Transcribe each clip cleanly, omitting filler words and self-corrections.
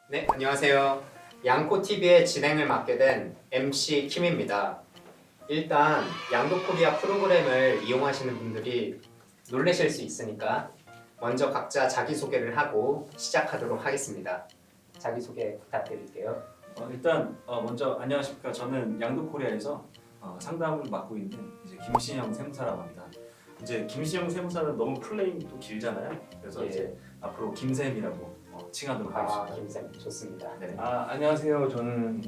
네, 안녕하세요. 양코TV의 진행을 맡게 된 MC 킴입니다. 일단 양도코리아 프로그램을 이용하시는 분들이 놀라실 수 있으니까 먼저 각자 자기소개를 하고 시작하도록 하겠습니다. 자기소개 부탁드릴게요. 일단 먼저 안녕하십니까. 저는 양도코리아에서 상담을 맡고 있는 이제 김신영 세무사라고 합니다. 이제 김신영 세무사는 너무 플레임도 길잖아요. 그래서 예. 이제 앞으로 김쌤이라고 칭하도록 하겠습니다. 김쌤 좋습니다. 네. 안녕하세요. 저는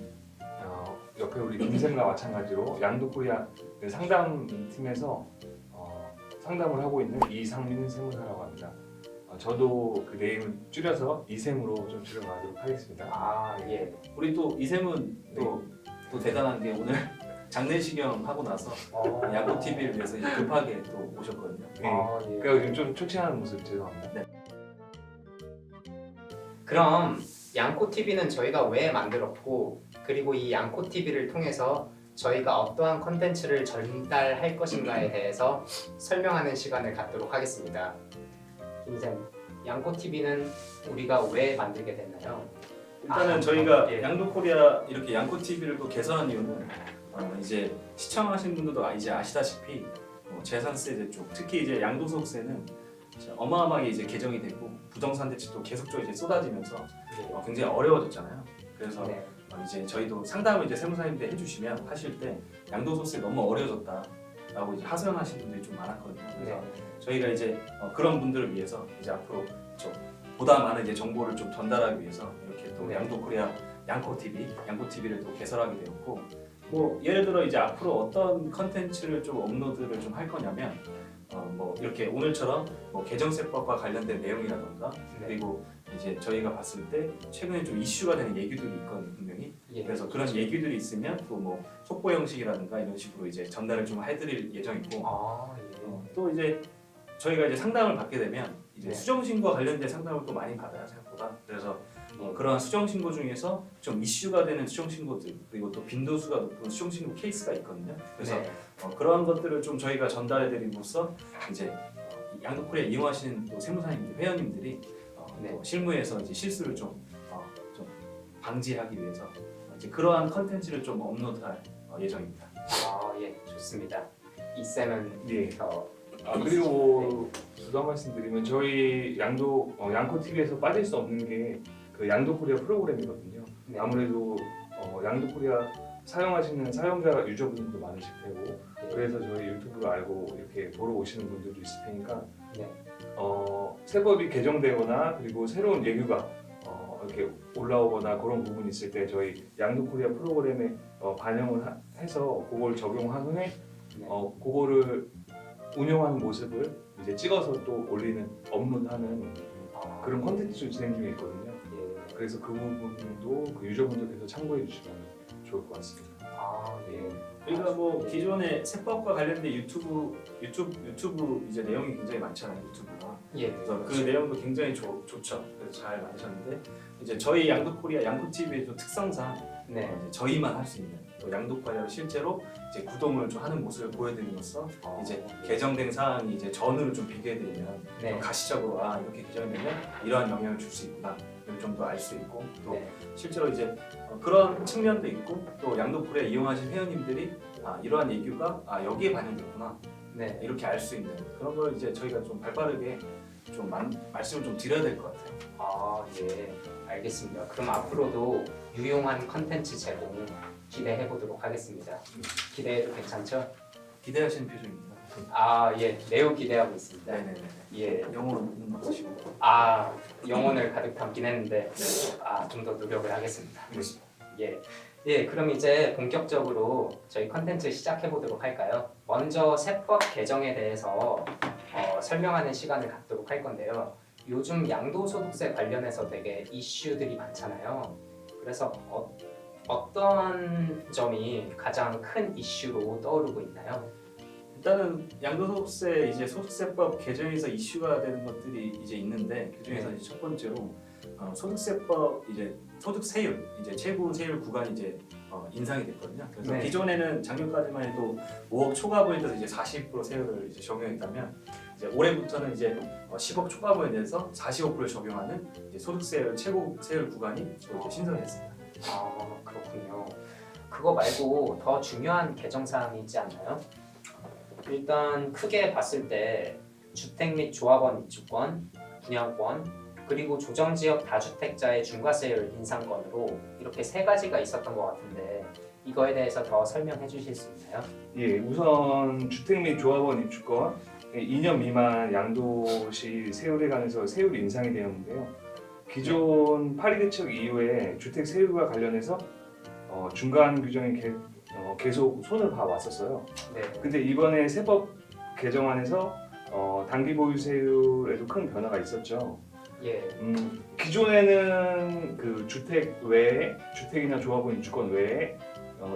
옆에 우리 김쌤과 마찬가지로 양도코리아 상담팀에서 상담을 하고 있는 이상민 세무사라고 합니다. 저도 그 네임을 줄여서 이샘으로 좀 줄여가도록 하겠습니다. 예. 우리 또 이쌤은 또 대단한 게 오늘 장례식경 하고 나서 양도TV를 위해서 이제 급하게 또 오셨거든요. 네. 예. 그래서 좀 초췌한 모습 죄송합니다. 그럼 양코TV는 저희가 왜 만들었고 그리고 이 양코TV를 통해서 저희가 어떠한 컨텐츠를 전달할 것인가에 대해서 설명하는 시간을 갖도록 하겠습니다. 김쌤, 양코TV는 우리가 왜 만들게 됐나요? 일단은 저희가 예. 양도코리아 이렇게 양코TV를 또 개설한 이유는 이제 시청하신 분들도 이제 아시다시피 재산세 쪽 특히 이제 양도소득세는 어마어마하게 이제 개정이 되고 부동산 대책도 계속적으로 이제 쏟아지면서 굉장히 어려워졌잖아요. 그래서 네. 이제 저희도 상담을 이제 세무사님들 해주시면 하실 때 양도소득세 너무 어려워졌다라고 이제 하소연하시는 분들이 좀 많았거든요. 그래서 저희가 이제 그런 분들을 위해서 이제 앞으로 좀 보다 많은 이제 정보를 좀 전달하기 위해서 이렇게 또 네. 양도코리아 양코TV를 또 개설하게 되었고 뭐 예를 들어 이제 앞으로 어떤 컨텐츠를 좀 업로드를 좀 할 거냐면 뭐 이렇게 오늘처럼 뭐 개정세법과 관련된 내용이라던가 네. 그리고 이제 저희가 봤을 때 최근에 좀 이슈가 되는 얘기들이 있거든요 분명히. 예. 그래서 그런 얘기들이 있으면 또 뭐 속보 형식이라든가 이런 식으로 이제 전달을 좀 해드릴 예정이고 예. 또 이제 저희가 이제 상담을 받게 되면 이제 네. 수정신고와 관련된 상담을 또 많이 받아요 생각보다. 그래서 그러한 수정신고 중에서 좀 이슈가 되는 수정신고들 그리고 또 빈도수가 높은 수정신고 케이스가 있거든요. 그래서 네. 그러한 것들을 좀 저희가 전달해드림으로써 이제 양도코리아 이용하시는 또 세무사님들 회원님들이 네. 또 실무에서 이제 실수를 좀 방지하기 위해서 이제 그러한 컨텐츠를 좀 업로드할 예정입니다. 예, 좋습니다. 이 쌤은 예. 더 그리고 저도 한 말씀 드리면 저희 양코TV에서 빠질 수 없는 게 그 양도코리아 프로그램이거든요. 네. 아무래도 양도코리아 사용하시는 사용자 유저분들도 많으실 테고 네. 그래서 저희 유튜브를 알고 이렇게 보러 오시는 분들도 있을 테니까 네. 세법이 개정되거나 그리고 새로운 예규가 이렇게 올라오거나 그런 부분이 있을 때 저희 양도코리아 프로그램에 반영을 해서 그걸 적용한 후에 네. 그거를 운영하는 모습을 이제 찍어서 또 올리는 업로드하는 그런 콘텐츠 진행 중에 있거든요. 예. 그래서 그 부분도 그 유저분들께서 참고해 주시면 좋을 것 같습니다. 예. 저희가 뭐 기존의 세법과 관련된 유튜브 이제 내용이 굉장히 많잖아요 유튜브가. 예. 그래서 그 내용도 굉장히 좋죠. 그래서 잘 만드셨는데 이제 저희 양도코리아 양코TV의 또 특성상 네. 이제 저희만 할 수 있는 또 양도코리아로 실제로 이제 구동을 좀 하는 모습을 보여드림으로써 이제 개정된 사항이 이제 전후를 좀 비교해드리면 네. 가시적으로 이렇게 개정되면 이러한 영향을 줄 수 있구나 좀 더 알 수 있고 또 네. 실제로 이제 그런 측면도 있고 또 양도코리아 이용하신 회원님들이 이러한 예규가 여기에 반영됐구나 네. 이렇게 알 수 있는 그런 걸 이제 저희가 좀 발빠르게 좀 말씀을 좀 드려야 될 것 같아요. 예. 알겠습니다. 그럼 앞으로도 유용한 컨텐츠 제공 기대해 보도록 하겠습니다. 기대해도 괜찮죠? 기대하시는 표정입니다. 예. 매우 기대하고 있습니다. 네네네. 예. 영어로 눈 맞추시고. 영혼을 가득 담긴 했는데 좀 더 노력을 하겠습니다. 네. 예, 그럼 이제 본격적으로 저희 컨텐츠 시작해 보도록 할까요? 먼저 세법 개정에 대해서 설명하는 시간을 갖도록 할 건데요. 요즘 양도소득세 관련해서 되게 이슈들이 많잖아요. 그래서 어떤 점이 가장 큰 이슈로 떠오르고 있나요? 일단은 양도소득세 이제 소득세법 개정에서 이슈가 되는 것들이 이제 있는데 그 중에서 이제 첫 번째로 소득세법 이제 소득세율 이제 최고 세율 구간이 이제 인상이 됐거든요. 그래서 네. 기존에는 작년까지만 해도 5억 초과부에 대해서 이제 40% 세율을 이제 적용했다면 이제 올해부터는 이제 10억 초과분에 대해서 45%를 적용하는 이제 소득세 최고 세율 구간이 이렇게 신설됐습니다. 아 그렇군요. 그거 말고 더 중요한 개정 사항이 있지 않나요? 일단 크게 봤을 때 주택 및 조합원 입주권, 분양권, 그리고 조정지역 다주택자의 중과세율 인상권으로 이렇게 세 가지가 있었던 것 같은데 이거에 대해서 더 설명해 주실 수 있나요? 예, 우선 주택 및 조합원 입주권 2년 미만 양도시 세율에 관해서 세율 인상이 되었는데요. 기존 파리 대책 이후에 주택 세율과 관련해서 중간 규정이 계속 손을 봐왔었어요. 네. 근데 이번에 세법 개정안에서 단기 보유세율에도 큰 변화가 있었죠. 예. 기존에는 그 주택 외에 주택이나 조합원 입주권 외에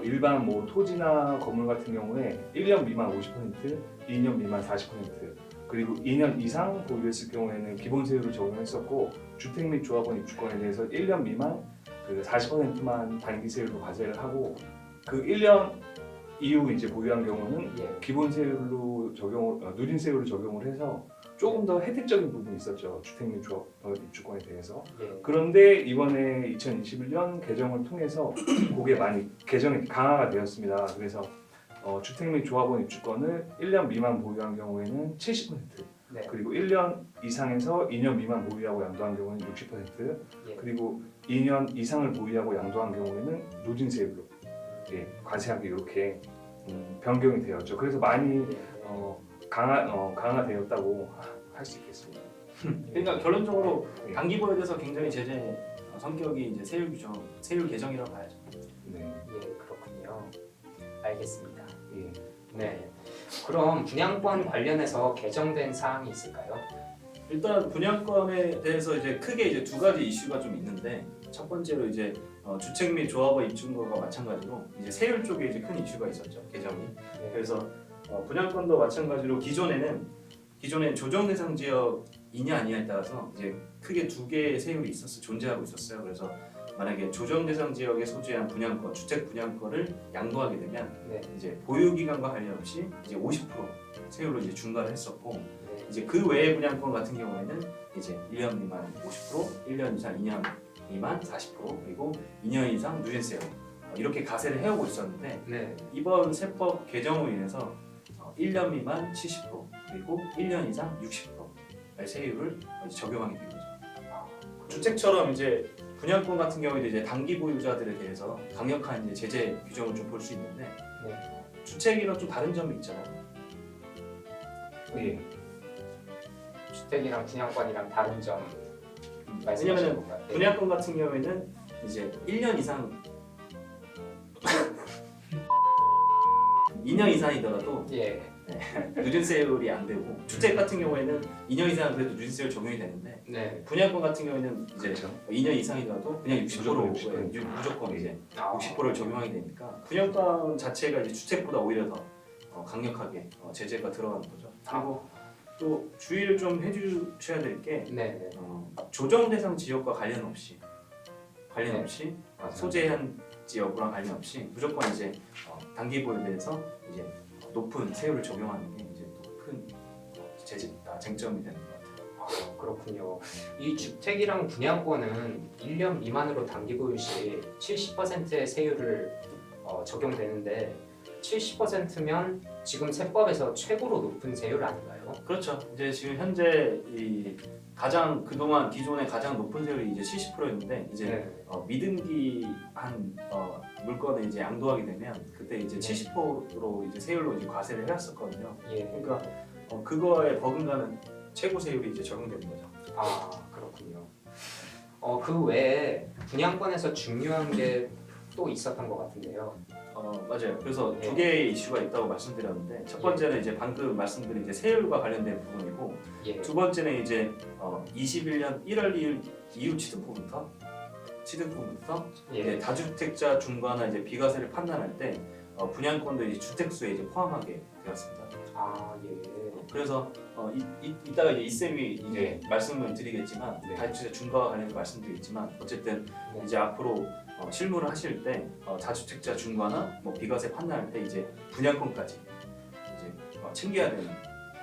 일반 뭐 토지나 건물 같은 경우에 1년 미만 50%, 2년 미만 40%, 그리고 2년 이상 보유했을 경우에는 기본 세율을 적용했었고 주택 및 조합원 입주권에 대해서 1년 미만 그 40%만 단기 세율로 과세를 하고 그 1년 이후 이제 보유한 경우는 예. 기본 세율로 누린 세율을 적용을 해서 조금 더 혜택적인 부분이 있었죠. 주택 및 조합원 입주권에 대해서. 예. 그런데 이번에 2021년 개정을 통해서 그게 많이 개정이 강화가 되었습니다. 그래서 주택 및 조합원 입주권을 1년 미만 보유한 경우에는 70%, 네. 그리고 1년 이상에서 2년 미만 보유하고 양도한 경우에는 60%, 예. 그리고 2년 이상을 보유하고 양도한 경우에는 누진 세율로 과세하기 이렇게 변경이 되었죠. 그래서 많이 강화되었다고 할 수 있겠습니다. 그러니까 결론적으로 예. 단기 보유에 대해서 굉장히 제재 성격이 이제 세율 규정, 세율 개정이라고 봐야죠. 네. 예, 그렇군요. 알겠습니다. 예. 네. 그럼 분양권 관련해서 개정된 사항이 있을까요? 일단 분양권에 대해서 이제 크게 이제 두 가지 이슈가 좀 있는데 첫 번째로 이제 주택 및 조합원 입주권과 마찬가지로 이제 세율 쪽에 이제 큰 이슈가 있었죠 개정이. 네. 그래서 분양권도 마찬가지로 기존에 조정 대상 지역이냐 아니냐에 따라서 이제 크게 두 개의 세율이 존재하고 있었어요. 그래서 만약에 조정 대상 지역에 소재한 분양권, 주택 분양권을 양도하게 되면 네. 이제 보유 기간과 관련없이 이제 50% 세율로 이제 중과를 했었고 네. 이제 그 외의 분양권 같은 경우에는 이제 1년 미만 50%, 1년 이상 2년 미만 40% 그리고 2년 이상 누진세율 이렇게 가세를 해오고 있었는데 네. 이번 세법 개정으로 인해서 1년 미만 70% 그리고 1년 이상 60%의 세율을 이제 적용하게 된 거죠. 주택처럼 이제 분양권 같은 경우에도 이제 단기 보유자들에 대해서 강력한 이제 제재 규정을 좀 볼 수 있는데 네. 주택이랑 좀 다른 점이 있잖아요. 예. 주택이랑 분양권이랑 다른 점 말씀하시는 왜냐면은 건가요? 네. 분양권 같은 경우에는 이제 1년 이상 2년 이상이더라도 예. 누진세율이 안 되고 주택 같은 경우에는 2년 이상 그래도 누진세율 적용이 되는데 네. 분양권 같은 경우에는 이제 그렇죠. 2년 이상이더라도 그냥 60%로 무조건 60%. 무조건 이제 아, 60%를 적용하게 되니까 분양권 자체가 이제 주택보다 오히려 더 강력하게 제재가 들어가는 거죠. 그리고 또 주의를 좀 해주셔야 될 게 네. 네. 조정 대상 지역과 관련 없이 네. 소재한 지역과 관련 없이 무조건 이제 단기 보유에 대해서 이제 높은 세율을 적용하는 게 이제 또 큰 쟁점이 되는 것 같아요. 아, 그렇군요. 이 주택이랑 분양권은 1년 미만으로 단기 보유 시 70%의 세율을 적용되는데 70%면 지금 세법에서 최고로 높은 세율 아닌가요? 그렇죠. 이제 지금 현재 이 가장 그동안 기존의 가장 높은 세율이 이제 70%였는데 이제 네. 미등기한 물건을 이제 양도하게 되면 그때 이제 70%로 이제 세율로 이제 과세를 해왔었거든요. 예. 그러니까 그거에 버금가는 최고 세율이 이제 적용되는 거죠. 아, 그렇군요. 그 외에 분양권에서 중요한 게 또 있었던 것 같은데요. 맞아요. 그래서 예. 두 개의 이슈가 있다고 말씀드렸는데 첫 번째는 이제 방금 말씀드린 이제 세율과 관련된 부분이고 예. 두 번째는 이제 21년 1월 2일 이후 취득부부터 예. 이제 다주택자 중과나 이제 비과세를 판단할 때 분양권도 이제 주택수에 이제 포함하게 되었습니다. 아, 예. 그래서 이따가 이제 이쌤이 이제 말씀을 드리겠지만 네. 다주택자 중과와 관련해서 말씀드리겠지만 어쨌든 네. 이제 앞으로 실무를 하실 때 다주택자 중과나 뭐 비과세 판단할 때 이제 분양권까지 이제 챙겨야 되는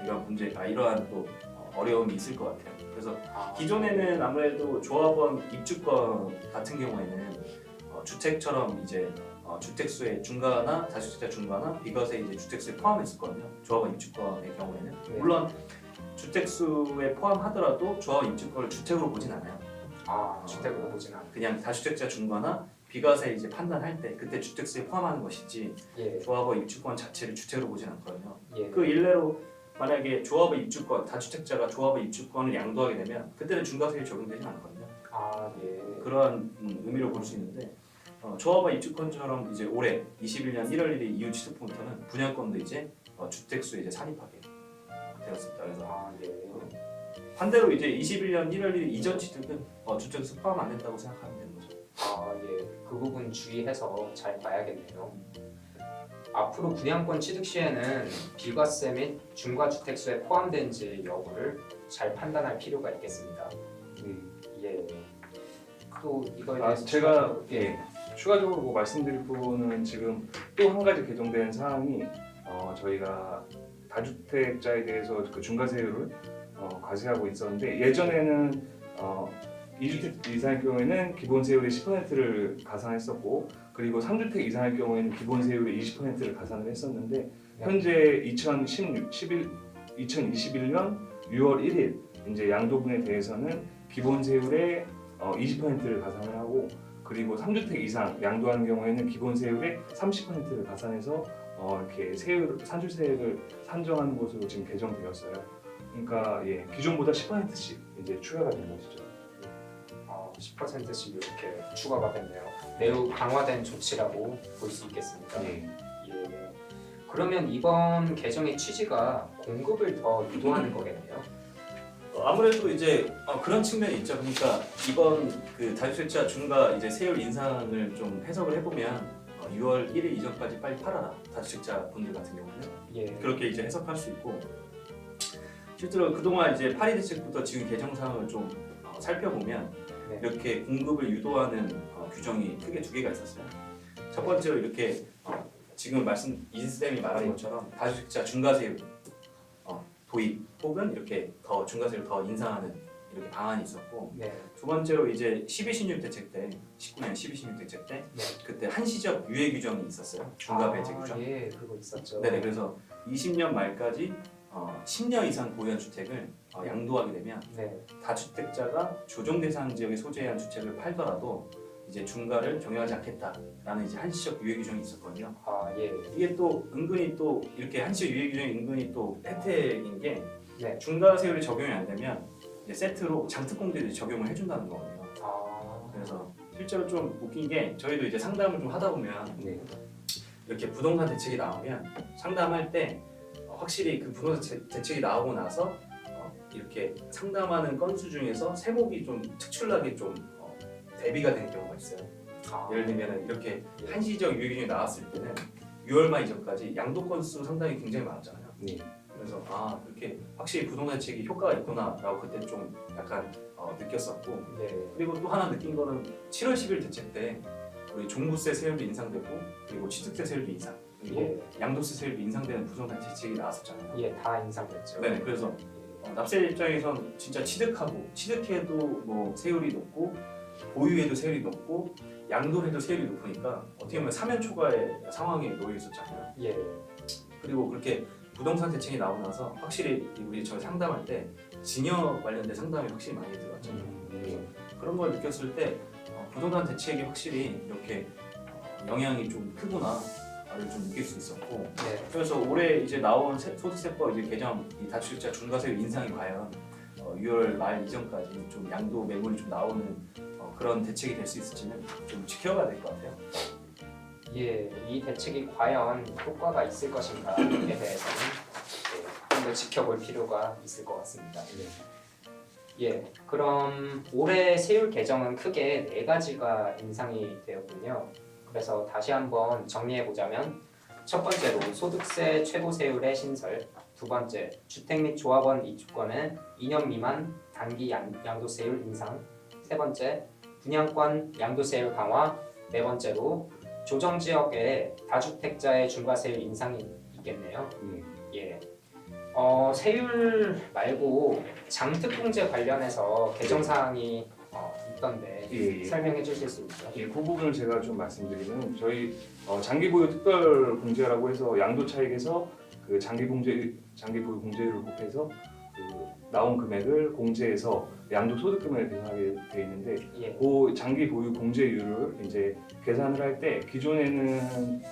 이러한 또 어려움이 있을 것 같아요. 그래서 아, 기존에는 아무래도 조합원 입주권 같은 경우에는 주택처럼 이제 주택수의 중과나 다주택자 중과나 비과세 이제 주택수에 포함했었거든요. 조합원 입주권의 경우에는 네. 물론 주택수에 포함하더라도 조합원 입주권을 주택으로 보진 않아요. 주택으로 보진 않아요. 그냥 다주택자 중과나 비과세 이제 판단할 때 그때 주택수에 포함하는 것이지 예, 조합원 입주권 자체를 주택으로 보진 않거든요. 예. 그 일례로 만약에 조합원 입주권 다주택자가 조합원 입주권을 양도하게 되면 그때는 중과세율 적용되진 않거든요. 예. 그러한 의미로 볼 수 있는데 조합원 입주권처럼 이제 올해 21년 1월 1일 이후 취득부터는 분양권도 이제 주택수에 이제 산입하게 되었습니다. 그래서 예. 반대로 이제 21년 1월 1일 이전 취득은 주택수 포함 안 된다고 생각하면 되는 거죠. 예. 그 부분 주의해서 잘 봐야겠네요. 앞으로 분양권 취득 시에는 비과세 및 중과주택수에 포함된지 여부를 잘 판단할 필요가 있겠습니다. 예. 또 이거에 대해서 제가 추가적으로 뭐 말씀드릴 부분은 지금 또 한 가지 개정된 사항이 저희가 다주택자에 대해서 그 중과세율을 과세하고 있었는데 예전에는 2주택 이상의 경우에는 기본세율의 10%를 가산했었고 그리고 3주택 이상의 경우에는 기본세율의 20%를 가산을 했었는데 현재 2021년 6월 1일 이제 양도분에 대해서는 기본세율의 20%를 가산을 하고 그리고 3주택 이상 양도하는 경우에는 기본세율의 30%를 가산해서 이렇게 산출세액을 산정하는 것으로 지금 개정되었어요. 그러니까 기존보다 10%씩 이제 추가가 된 것이죠. 10%씩 이렇게 추가가 됐네요. 매우 강화된 조치라고 볼 수 있겠습니다. 예. 예. 그러면 이번 개정의 취지가 공급을 더 유도하는 거겠네요. 아무래도 이제 그런 측면이 있죠. 그러니까 이번 그 다주택자 중과 이제 세율 인상을 좀 해석을 해보면 6월 1일 이전까지 빨리 팔아라 다주택자 분들 같은 경우는 예. 그렇게 이제 해석할 수 있고 실제로 그동안 이제 파리 대책부터 지금 개정 사항을 좀 살펴보면 네. 이렇게 공급을 유도하는 규정이 크게 두 개가 있었어요. 첫 번째로 이렇게 지금 이진쌤이 말한 것처럼 다주택자 중과세율 도입 혹은 이렇게 더 중과세를 더 인상하는 이렇게 방안이 있었고 네. 두 번째로 이제 12.16 대책 때 19년 12.16 대책 때 네. 그때 한시적 유예 규정이 있었어요. 중과 배제 규정. 예, 그거 있었죠. 네네 그래서 20년 말까지 10년 이상 보유한 주택을 양도하게 되면 네. 다주택자가 조정 대상 지역에 소재한 주택을 팔더라도 이제 중과를 적용하지 않겠다라는 이제 한시적 유예 규정이 있었거든요. 예. 이게 또 은근히 또 이렇게 한시적 유예 규정이 은근히 또 혜택인 게 네. 중과세율이 적용이 안 되면 이제 세트로 장특공제를 적용을 해준다는 거거든요. 그래서 실제로 좀 웃긴 게 저희도 이제 상담을 좀 하다 보면 네. 이렇게 부동산 대책이 나오면 상담할 때 확실히 그 부동산 대책이 나오고 나서 이렇게 상담하는 건수 중에서 세목이 좀 특출나게 좀 대비가 되는 경우가 있어요. 예를 들면 이렇게 한시적 유예 규정이 나왔을 때는 6월 말 이전까지 양도 건수 상당히 굉장히 많았잖아요. 네. 그래서 이렇게 확실히 부동산 대책이 효과가 있구나라고 그때 좀 약간 느꼈었고 네. 그리고 또 하나 느낀 거는 7월 10일 대책 때 우리 종부세 세율도 인상되고 그리고 취득세 세율도 인상 그리고 예. 양도세 세율도 인상되는 부동산 대책이 나왔었잖아요. 예, 다 인상됐죠. 네, 그래서 납세자 입장에선 진짜 취득해도 뭐 세율이 높고 보유해도 세율이 높고 양도해도 세율이 높으니까 어떻게 보면 사면 초과의 상황에 놓여 있었잖아요. 예. 그리고 그렇게 부동산 대책이 나오고 나서 확실히 우리 저 상담할 때 증여 관련된 상담이 확실히 많이 들어왔잖아요. 그런 걸 느꼈을 때 부동산 대책이 확실히 이렇게 영향이 좀 크구나를 좀 느낄 수 있었고 네. 그래서 올해 이제 나온 소득세법 이제 개정 이 다주택자 중과세율 인상이 과연 6월 말 이전까지 좀 양도 매물이 좀 나오는 그런 대책이 될 수 있을지는 좀 지켜봐야 될 것 같아요. 예, 이 대책이 과연 효과가 있을 것인가에 대해서는 좀 더 지켜볼 필요가 있을 것 같습니다. 예, 그럼 올해 세율 개정은 크게 4가지가 인상이 되었군요. 그래서 다시 한번 정리해 보자면 첫 번째로 소득세 최고 세율의 신설, 두 번째 주택 및 조합원 입주권의 2년 미만 단기 양도세율 인상, 세 번째 분양권 양도세율 강화, 네 번째로 조정 지역의 다주택자의 중과세율 인상이 있겠네요. 예. 세율 말고 장특공제 관련해서 개정 사항이 있던데 예. 설명해 주실 수 있어요? 예, 그 부분을 제가 좀 말씀드리면 저희 장기 보유 특별 공제라고 해서 양도 차익에서 그 장기 보유 공제율을 곱해서 그 나온 금액을 공제해서 양도 소득 금액을 계산하게 돼 있는데 예. 그 장기 보유 공제율을 이제 계산을 할 때 기존에는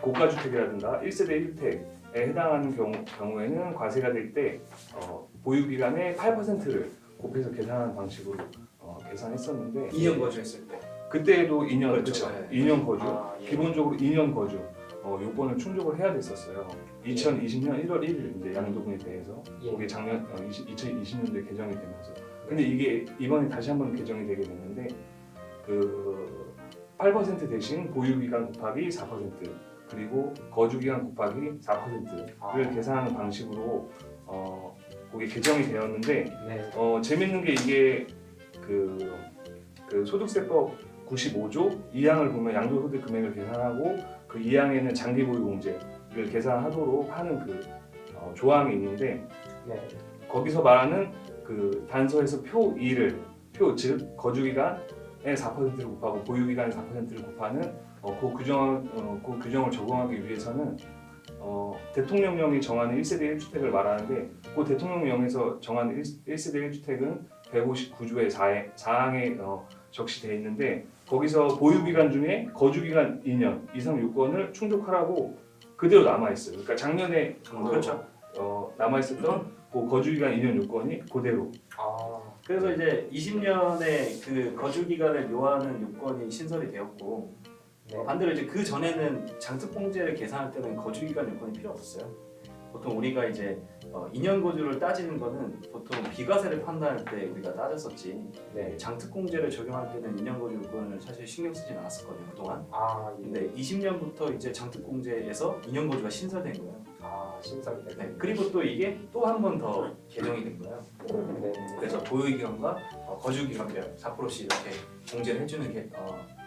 고가 주택이라든가 1세대 1주택에 해당하는 경우에는 과세가 될 때 보유 기간의 8%를 곱해서 계산하는 방식으로 계산했었는데 2년 거주했을 때. 그때도 2년 그렇죠. 그렇죠. 네. 2년 거주 예. 기본적으로 2년 거주 요건을 충족을 해야 됐었어요. 2020년 1월 1일 이제 양도분에 대해서 예. 그게 작년 2020년도에 개정이 되면서 근데 이게 이번에 다시 한번 개정이 되게 됐는데 그 8% 대신 보유 기간 곱하기 4% 그리고 거주 기간 곱하기 4%를 계산하는 방식으로 그게 개정이 되었는데 네. 재밌는 게 이게 그 소득세법 95조 2항을 보면 양도소득 금액을 계산하고 그 2항에는 장기 보유 공제를 계산하도록 하는 그 조항이 있는데 네. 거기서 말하는 그 단서에서 표 2를 즉 거주 기간에 4%를 곱하고 보유 기간에 4%를 곱하는 그 규정을 적용하기 위해서는 대통령령이 정하는 1세대 1주택을 말하는데 그 대통령령에서 정하는 1세대 1주택은 159조의 4항에 적시되어 있는데 거기서 보유 기간 중에 거주 기간 2년 이상 요건을 충족하라고 그대로 남아 있어요. 그러니까 작년에 그렇죠. 남아 있었던 그 거주 기간 2년 요건이 그대로. 그래서 이제 20년의 그 거주 기간을 요하는 요건이 신설이 되었고 네. 반대로 이제 그 전에는 장특공제를 계산할 때는 거주 기간 요건이 필요 없었어요. 보통 우리가 이제 2년 거주를 따지는 거는 보통 비과세를 판단할 때 우리가 따졌었지. 네. 장특공제를 적용할 때는 2년 거주 요건을 사실 신경 쓰진 않았었거든요 그동안. 예. 근데 20년부터 이제 장특공제에서 2년 거주가 신설된 거예요. 신설이 되네. 네. 그리고 또 이게 또 한 번 더 개정이 된 거예요. 네. 그래서 보유기간과 거주기간별 4%씩 이렇게 공제를 해주는 게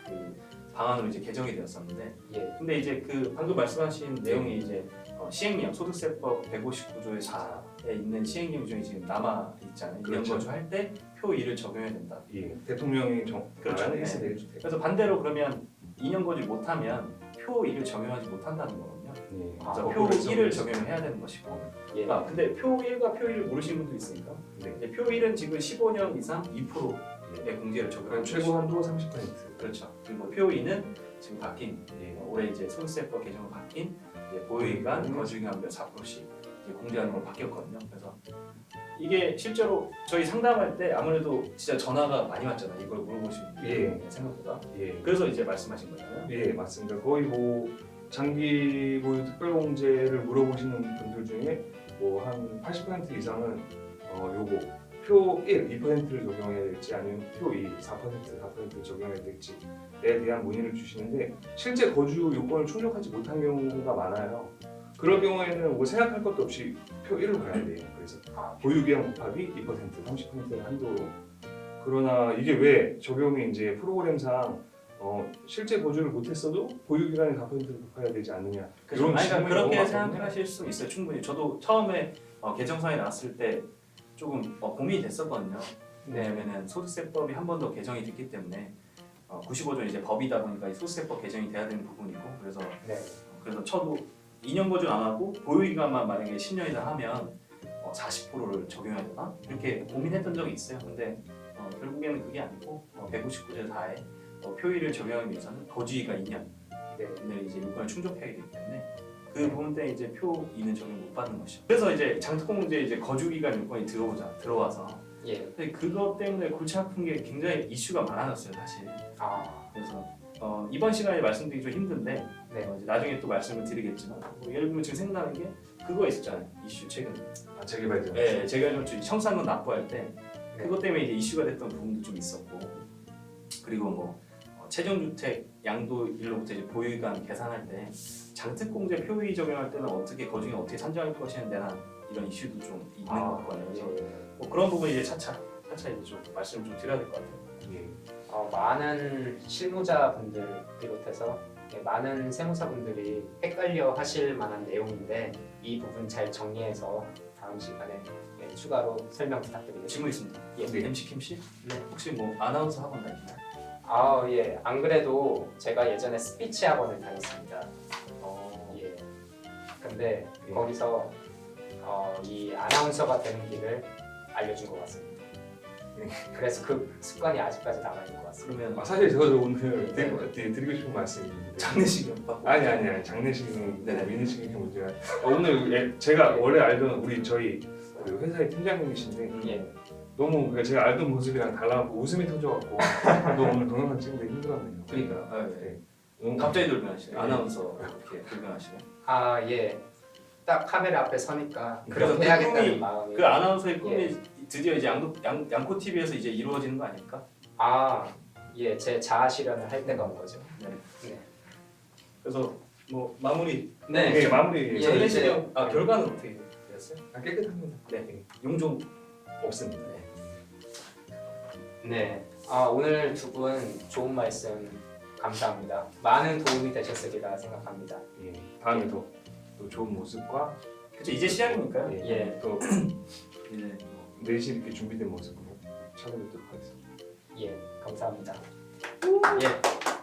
그 방안으로 이제 개정이 되었었는데, 예. 근데 이제 그 방금 말씀하신 내용이 이제 시행령 소득세법 159조의 4에 있는 시행령 중에 지금 남아 있잖아요. 2년 그렇죠. 거주할 때 표 2를 적용해야 된다. 예. 대통령이 그렇죠. 말하는 네. 1세대 1주택. 그래서 반대로 그러면 2년 거주 못하면 표 2를 적용하지 못한다는 거거든요. 예. 그래서 표 1을 적용을 해야 되는 것이고. 예. 근데 표 1과 표 2를 모르시는 분도 있으니까. 네. 근데 표 1은 지금 15년 이상 2%의 공제를 적용하는 최고 한도 30%. 그렇죠. 그리고 표 2는 지금 바뀐 예. 올해 이제 소득세법 개정으로 바뀐 이제 보유기간, 거주기간별 4%씩 이제 공제하는 걸 바뀌었거든요. 그래서 이게 실제로 저희 상담할 때 아무래도 진짜 전화가 많이 왔잖아요. 이걸 물어보시는 예. 생각보다. 예. 그래서 이제 말씀하신 거잖아요. 예, 맞습니다. 거의 뭐 장기 보유 특별공제를 물어보시는 분들 중에 뭐 한 80% 이상은 요거 표 1, 2%를 적용해야 될지 아니면 표 2, 4%를 적용해야 될지에 대한 문의를 주시는데 실제 거주 요건을 충족하지 못한 경우가 많아요. 그럴 경우에는 뭐 생각할 것도 없이 표 1로 가야 돼요. 그래서 보유기간 곱하기 2%, 30%의 한도로. 그러나 이게 왜 적용이 이제 프로그램상 실제 거주를 못했어도 보유기간의 4%를 곱해야 되지 않느냐. 그렇죠. 이런 그러니까 질문이 그렇게 너무 생각하실 수 있어요. 충분히. 저도 처음에 개정사항이 나왔을 때 조금 고민이 됐었거든요. 네. 왜냐면은 소득세법이 한 번 더 개정이 됐기 때문에 95조는 이제 법이다 보니까 이 소득세법 개정이 돼야 되는 부분이고 그래서 네. 그래서 저도 2년 거주 안 하고 보유기간만 만약에 10년이다 하면 40%를 적용해야 되나? 이렇게 고민했던 적이 있어요. 근데 결국에는 그게 아니고 159조 4에 표의를 적용하기 위해서는 거주기가 2년 네. 을 이제 요건을 충족해야 되기 때문에 그 부분 때 이제 표 2는 적용 못 받는 것이죠. 그래서 이제 장특공제 이제 거주기간 요건이 들어와서 예. 근데 그것 때문에 골치 아픈 게 굉장히 이슈가 많아졌어요, 사실. 그래서 이번 시간에 말씀드리기 좀 힘든데 네. 이제 나중에 또 말씀을 드리겠지만 뭐 예를 들면 지금 생각나는 게 그거 있었잖아요, 이슈 최근. 재개발자. 네, 제가 좀 청산권 납부할 때 네. 그것 때문에 이제 이슈가 됐던 부분도 좀 있었고 그리고 뭐 최종주택 양도일로부터 이제 보유기간 계산할 때 장특공제 표의 적용할 때는 어떻게 거주기간 어떻게 산정할 것이냐에 대한 이런 이슈도 좀 있는 것 같거든요. 그래서 뭐 그런 부분 이제 차차 이제 좀 말씀을 좀 드려야 될 것 같아요. 예. 많은 실무자분들 비롯해서 많은 세무사분들이 헷갈려 하실 만한 내용인데 이 부분 잘 정리해서 다음 시간에 네, 추가로 설명 부탁드리겠습니다. 질문 있습니다. 예. 네. MC 김 씨? 네. 혹시 뭐 아나운서 학원 다니나요? 아, 예. 안 그래도 제가 예전에 스피치 학원을 다녔습니다. 예. 근데 예. 거기서 이 아나운서가 되는 길을 알려준 것 같습니다. 예. 그래서 그 습관이 아직까지 남아 있는 것 같습니다. 그러면 사실 저도 오늘 드리고 싶은 말씀이 있는데 장례식 받고 아니 장례식은 네. 미니식이 문제가 오늘 제가 원래 알던 우리 저희 그 회사의 팀장님이신데 예. 너무 그러니까 제가 알던 모습이랑 달라고 웃음이 터져갖고 너 오늘 동영상 찍는데 힘들었네요. 그러니까 아, 네. 네. 오늘 갑자기 돌변하시네. 네. 아나운서 이렇게 돌변하시네. 아, 예. 딱 카메라 앞에 서니까 그래서 그럼 해야겠다는 꿈이, 마음이 그 아나운서의 꿈이 드디어 이제 양코 TV에서 이제 이루어지는 거 아닙니까? 아, 예. 제 자아 실현을 할 때가 온 거죠. 그래서 뭐 마무리 네, 마무리 예, 장례식 이제- 결과는 어떻게 되었어요? 깨끗합니다. 네. 용종 없습니다. 네. 아, 오늘 두 분 좋은 말씀 감사합니다. 많은 도움이 되셨으리라 생각합니다. 예, 다음에도 또 좋은 모습과 그렇죠. 이제 시작이니까요. 예. 또 이제 뭐 내실 있게 준비된 모습으로 찾아뵙도록 하겠습니다. 예, 감사합니다. 예.